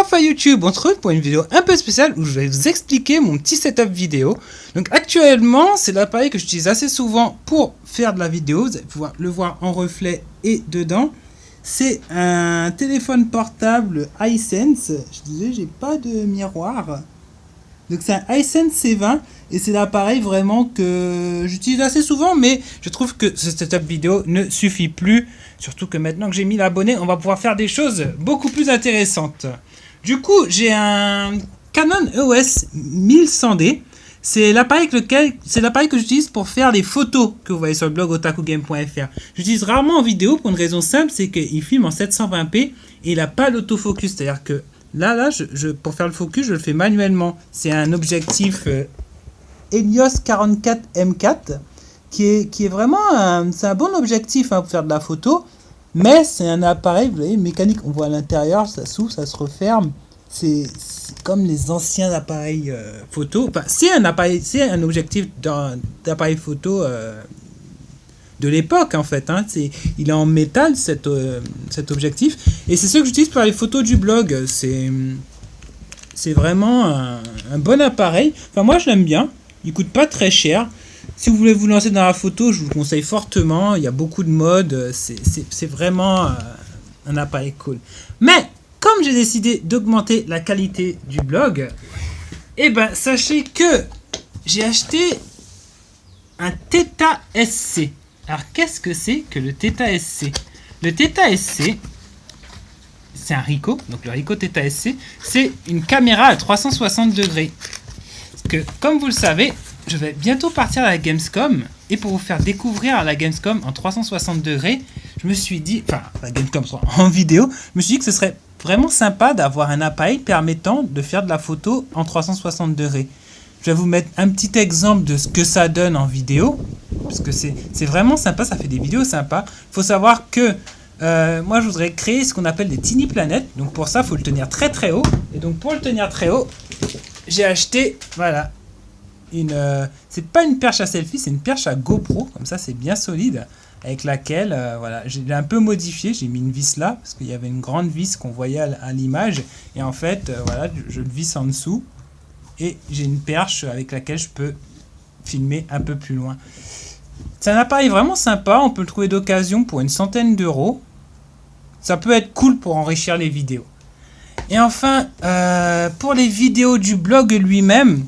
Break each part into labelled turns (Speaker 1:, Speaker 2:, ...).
Speaker 1: enfin YouTube, on se retrouve pour une vidéo un peu spéciale où je vais vous expliquer mon petit setup vidéo. Donc actuellement, c'est l'appareil que j'utilise assez souvent pour faire de la vidéo. Vous allez pouvoir le voir en reflet et dedans. C'est un téléphone portable Hisense. Je disais, j'ai pas de miroir. Donc c'est un Hisense C20 et c'est l'appareil vraiment que j'utilise assez souvent, mais je trouve que ce setup vidéo ne suffit plus. Surtout que maintenant que j'ai 1000 abonnés, on va pouvoir faire des choses beaucoup plus intéressantes. Du coup, j'ai un Canon EOS 1100D. C'est l'appareil que j'utilise pour faire les photos que vous voyez sur le blog otakugame.fr. J'utilise rarement en vidéo pour une raison simple, c'est qu'il filme en 720p et il n'a pas l'autofocus. C'est-à-dire que là pour faire le focus, je le fais manuellement. C'est un objectif Helios 44 M4 qui est vraiment c'est un bon objectif pour faire de la photo, mais c'est un appareil, vous voyez, mécanique. On voit à l'intérieur, ça s'ouvre, ça se referme. C'est comme les anciens appareils photo. Enfin, c'est un objectif d'appareil photo de l'époque en fait. Il est en métal cet objectif, et c'est ce que j'utilise pour les photos du blog. C'est vraiment un bon appareil. Enfin, moi je l'aime bien. Il coûte pas très cher. Si vous voulez vous lancer dans la photo, je vous le conseille fortement. Il y a beaucoup de modes. C'est vraiment un appareil cool. Mais comme j'ai décidé d'augmenter la qualité du blog, sachez que j'ai acheté un Theta SC. Alors qu'est-ce que c'est que le Theta SC? Le Theta SC, c'est un Ricoh. Donc le Ricoh Theta SC, c'est une caméra à 360 degrés. Parce que comme vous le savez, je vais bientôt partir à la Gamescom, et pour vous faire découvrir la Gamescom en 360 degrés, je me suis dit, la Gamescom en vidéo, je me suis dit que ce serait vraiment sympa d'avoir un appareil permettant de faire de la photo en 360 degrés. Je vais vous mettre un petit exemple de ce que ça donne en vidéo, parce que c'est vraiment sympa, ça fait des vidéos sympas. Il faut savoir que moi je voudrais créer ce qu'on appelle des tiny planètes, donc pour ça il faut le tenir très très haut, et donc pour le tenir très haut, j'ai acheté, voilà, c'est pas une perche à selfie, c'est une perche à GoPro, comme ça c'est bien solide, avec laquelle, voilà, j'ai un peu modifié, j'ai mis une vis là, parce qu'il y avait une grande vis qu'on voyait à l'image, et en fait, voilà, je le visse en dessous, et j'ai une perche avec laquelle je peux filmer un peu plus loin. C'est un appareil vraiment sympa, on peut le trouver d'occasion pour une centaine d'euros. Ça peut être cool pour enrichir les vidéos. Et enfin, pour les vidéos du blog lui-même,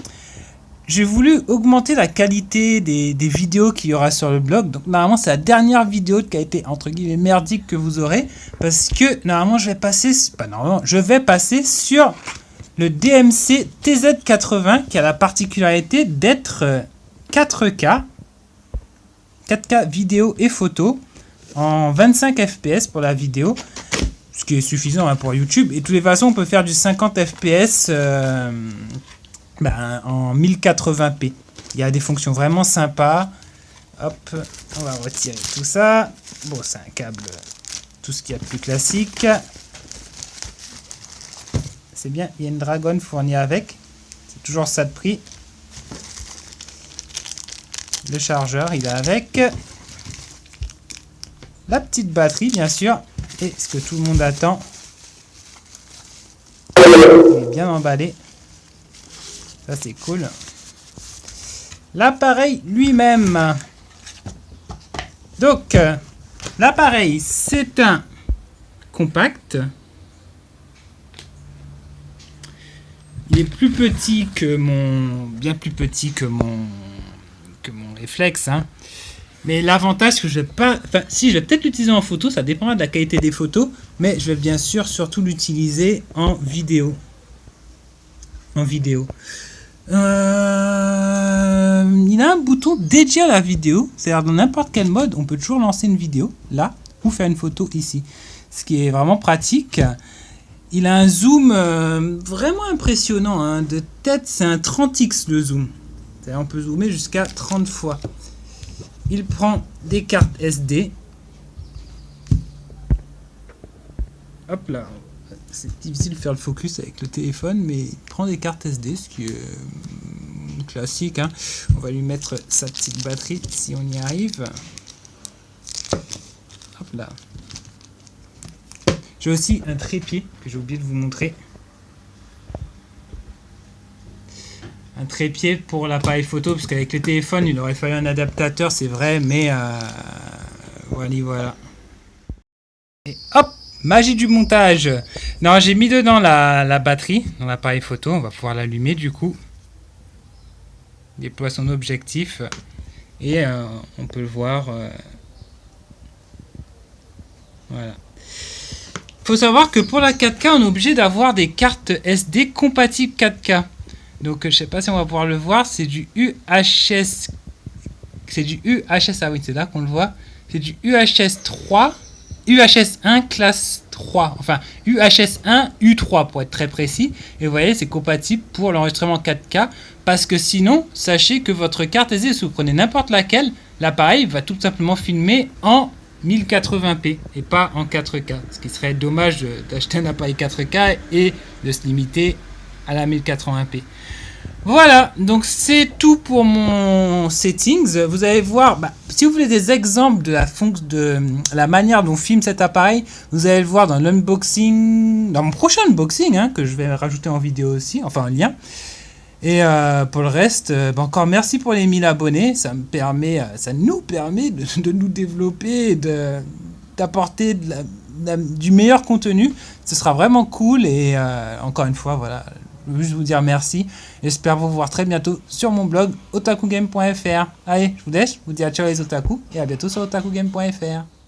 Speaker 1: j'ai voulu augmenter la qualité des vidéos qu'il y aura sur le blog. Donc normalement c'est la dernière vidéo de qualité entre guillemets merdique que vous aurez, parce que normalement je vais passer sur le DMC TZ80 qui a la particularité d'être 4K vidéo et photo en 25 fps pour la vidéo, ce qui est suffisant pour YouTube. Et de toutes les façons on peut faire du 50 fps en 1080p. Il y a des fonctions vraiment sympas. Hop, on va retirer tout ça. Bon, c'est un câble, tout ce qu'il y a de plus classique. C'est bien, il y a une Dragon fournie avec. C'est toujours ça de prix. Le chargeur, il est avec. La petite batterie, bien sûr. Et ce que tout le monde attend. Il est bien emballé. Ça c'est cool. L'appareil lui-même. Donc, l'appareil, c'est un compact. Il est plus petit que bien plus petit que mon réflexe. Mais l'avantage que je vais pas, si je vais peut-être l'utiliser en photo, ça dépendra de la qualité des photos, mais je vais bien sûr surtout l'utiliser en vidéo. Il a un bouton dédié à la vidéo, c'est-à-dire dans n'importe quel mode, on peut toujours lancer une vidéo là ou faire une photo ici, ce qui est vraiment pratique. Il a un zoom vraiment impressionnant, de tête c'est un 30x le zoom, c'est-à-dire on peut zoomer jusqu'à 30 fois. Il prend des cartes SD. Hop là. C'est difficile de faire le focus avec le téléphone, mais il prend des cartes SD, ce qui est classique. On va lui mettre sa petite batterie si on y arrive. Hop là. J'ai aussi un trépied que j'ai oublié de vous montrer. un trépied pour l'appareil photo, parce qu'avec le téléphone, il aurait fallu un adaptateur, c'est vrai, mais voilà. Et hop, magie du montage. Non, j'ai mis dedans la batterie dans l'appareil photo, on va pouvoir l'allumer du coup. Il déploie son objectif et on peut le voir. Voilà. Faut savoir que pour la 4K, on est obligé d'avoir des cartes SD compatibles 4K. Donc je sais pas si on va pouvoir le voir, c'est du UHS. C'est du UHS, ah oui, c'est là qu'on le voit. C'est du UHS 3, UHS 1 classe 3, enfin UHS 1 U3 pour être très précis. Et vous voyez, c'est compatible pour l'enregistrement 4K, parce que sinon, sachez que votre carte SD, si vous prenez n'importe laquelle, l'appareil va tout simplement filmer en 1080p et pas en 4K. Ce qui serait dommage d'acheter un appareil 4K et de se limiter à la 1080p. Voilà, donc c'est tout pour mon settings. Vous allez voir, si vous voulez des exemples de la manière dont filme cet appareil, vous allez le voir dans l'unboxing, dans mon prochain unboxing, que je vais rajouter en vidéo aussi, enfin en lien. Et pour le reste, encore merci pour les 1000 abonnés. Ça nous permet de nous développer et d'apporter du meilleur contenu. Ce sera vraiment cool. Et encore une fois, voilà, je veux juste vous dire merci. J'espère vous voir très bientôt sur mon blog otakugame.fr. Allez, je vous laisse. Je vous dis à ciao les otaku et à bientôt sur otakugame.fr.